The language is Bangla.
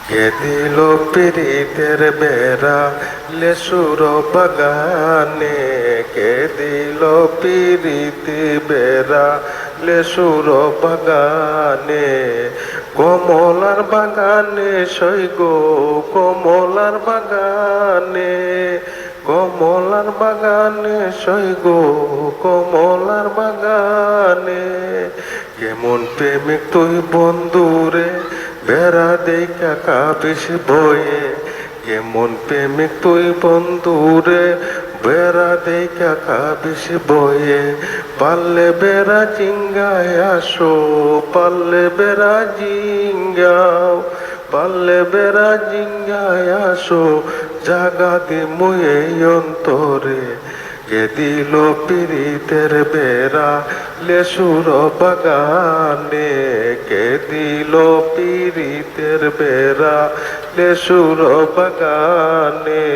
কে দিল পিরিতের বেড়া লেসুর বাগানে, কে দিল পিরিতি বেড়া লেসুর বাগানে। কমলার বাগানে সৈগো কমলার বাগানে, কমলার বাগানে সৈগো কমলার বাগানে। কেমন প্রেমিক তুই বন্ধুরে বেড়া দেখা কাপিস বয়ে, কেমন প্রেমিক তুই বন্ধুরে বেড়া দেখা কাপিস বয়ে। পারলে বেড়া জিঙ্গায় আসো, পারলে বেড়া জিঙ্গাও, পারলে বেড়া জিঙ্গায় আসো, জাগা দিমু এই অন্তরে। কে দিল পিরিতের বেড়া লেসুর বাগানে, কে দিল পিরিতের বেড়া লেসুর বাগানে।